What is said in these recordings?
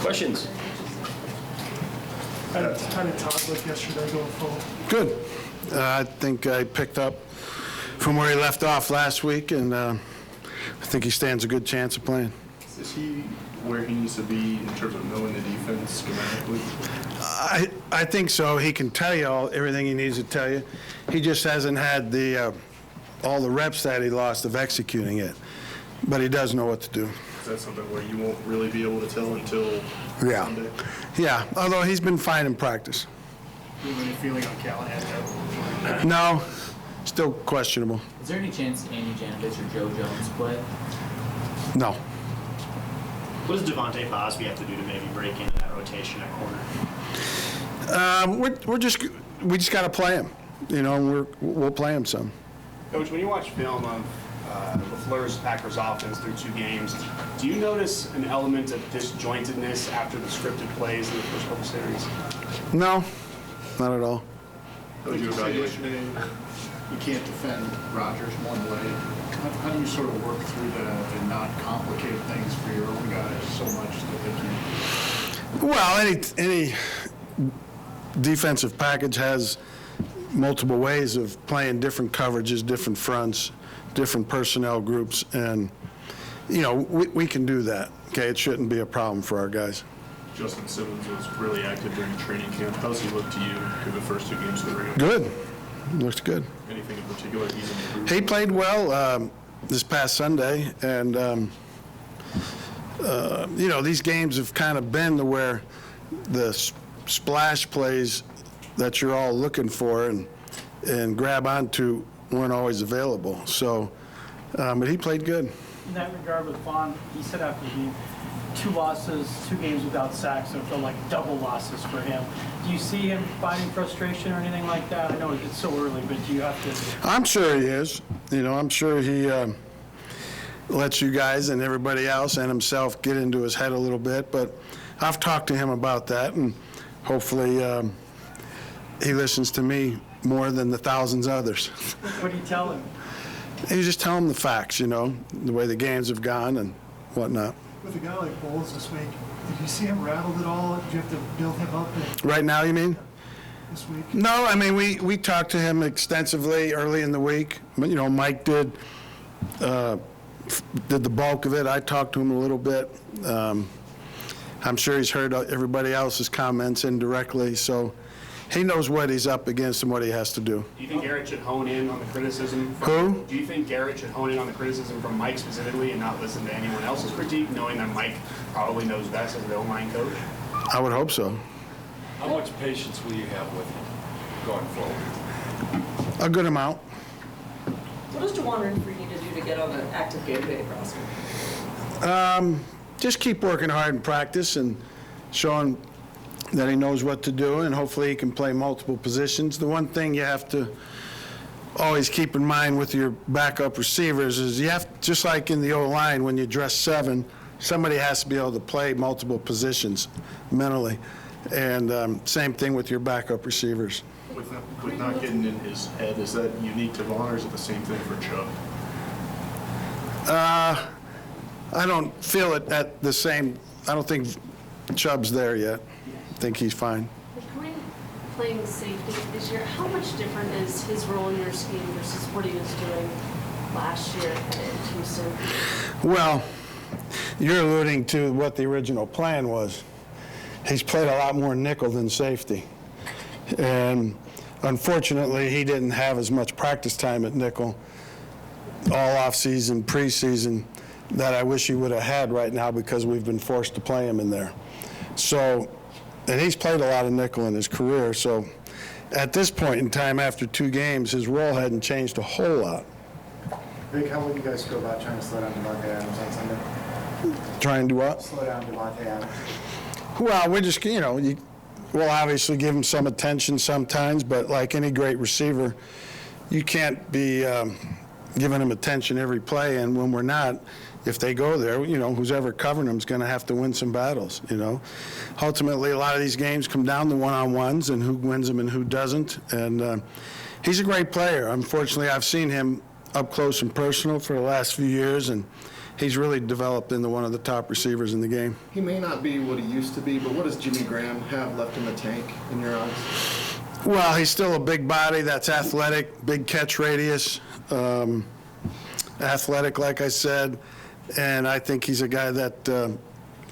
Questions? How did Todd look yesterday going forward? Good. I think I picked up from where he left off last week, and I think he stands a good chance of playing. Is he where he needs to be in terms of knowing the defense schematically? I think so. He can tell you everything he needs to tell you. He just hasn't had all the reps that he lost of executing it, but he does know what to do. Is that something where you won't really be able to tell until Sunday? Yeah, although he's been fine in practice. Do you have any feeling on Callahan? No, still questionable. Is there any chance Andy Janovich or Joe Jones play? No. What does Devontae Bosby have to do to maybe break into that rotation at corner? We just got to play him. You know, we'll play him some. Coach, when you watch film of LaFleur's Packers offense through 2 games, do you notice an element of disjointedness after the scripted plays in the first couple series? No, not at all. How would you evaluate? You can't defend Rodgers one way. How do you sort of work through that and not complicate things for your own guys so much that they can't? Well, any defensive package has multiple ways of playing different coverages, different fronts, different personnel groups, and, you know, we can do that. Okay, it shouldn't be a problem for our guys. Justin Simmons was really active during training camp. How's he look to you through the first 2 games of the regular? Good. Looks good. Anything in particular he's improved? He played well this past Sunday, and, you know, these games have kind of been to where the splash plays that you're all looking for and grab onto weren't always available. So, but he played good. In that regard with Vaughn, he said after the game, 2 losses, 2 games without sacks, and it felt like double losses for him. Do you see him fighting frustration or anything like that? I know it's so early, but do you have to? I'm sure he is. You know, I'm sure he lets you guys and everybody else and himself get into his head a little bit. But I've talked to him about that, and hopefully he listens to me more than the thousands others. What do you tell him? You just tell him the facts, you know, the way the games have gone and whatnot. With a guy like Bowles this week, did you see him rattled at all? Did you have to build him up Right now, you mean? this week? No, I mean, we talked to him extensively early in the week. You know, Mike did the bulk of it. I talked to him a little bit. I'm sure he's heard everybody else's comments indirectly, so he knows what he's up against and what he has to do. Do you think Garrett should hone in on the criticism? Who? Do you think Garrett should hone in on the criticism from Mike specifically and not listen to anyone else's critique, knowing that Mike probably knows best as the O-line coach? I would hope so. How much patience will you have with him going forward? A good amount. What does Juwan Renfree need to do to get on the active game-to-day roster? Just keep working hard in practice and showing that he knows what to do, and hopefully he can play multiple positions. The one thing you have to always keep in mind with your backup receivers is you have, just like in the O-line, when you dress 7, somebody has to be able to play multiple positions mentally. And same thing with your backup receivers. With not getting in his head, is that unique to Vaughn, or is it the same thing for Chubb? I don't feel it at the same, I don't think Chubb's there yet. I think he's fine. Going playing safety this year, how much different is his role in your scheme versus what he was doing last year in Houston? Well, you're alluding to what the original plan was. He's played a lot more nickel than safety. And unfortunately, he didn't have as much practice time at nickel all off-season, preseason, that I wish he would have had right now because we've been forced to play him in there. So, and he's played a lot of nickel in his career, so at this point in time, after 2 games, his role hadn't changed a whole lot. Vic, how would you guys go about trying to slow down Devontae Adams on Sunday? Try and do what? Slow down Devontae Adams. Well, we just, you know, we'll obviously give him some attention sometimes, but like any great receiver, you can't be giving him attention every play, and when we're not, if they go there, you know, who's ever covering them is going to have to win some battles, you know. Ultimately, a lot of these games come down to one-on-ones and who wins them and who doesn't, and he's a great player. Unfortunately, I've seen him up close and personal for the last few years, and he's really developed into one of the top receivers in the game. He may not be what he used to be, but what does Jimmy Graham have left in the tank in your eyes? Well, he's still a big body that's athletic, big catch radius, athletic, like I said, and I think he's a guy that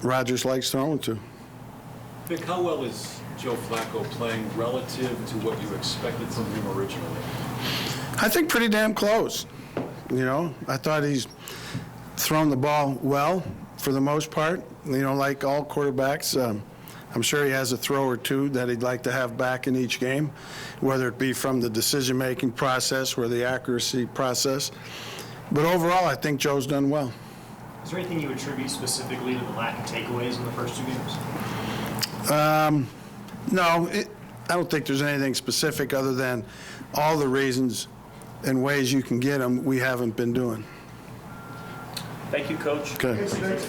Rodgers likes throwing to. Vic, how well is Joe Flacco playing relative to what you expected from him originally? I think pretty damn close. You know, I thought he's thrown the ball well for the most part. You know, like all quarterbacks, I'm sure he has a throw or two that he'd like to have back in each game, whether it be from the decision-making process or the accuracy process. But overall, I think Joe's done well. Is there anything you attribute specifically to the lack of takeaways in the first 2 games? No, I don't think there's anything specific other than all the reasons and ways you can get them we haven't been doing. Thank you, Coach. Okay. Thanks.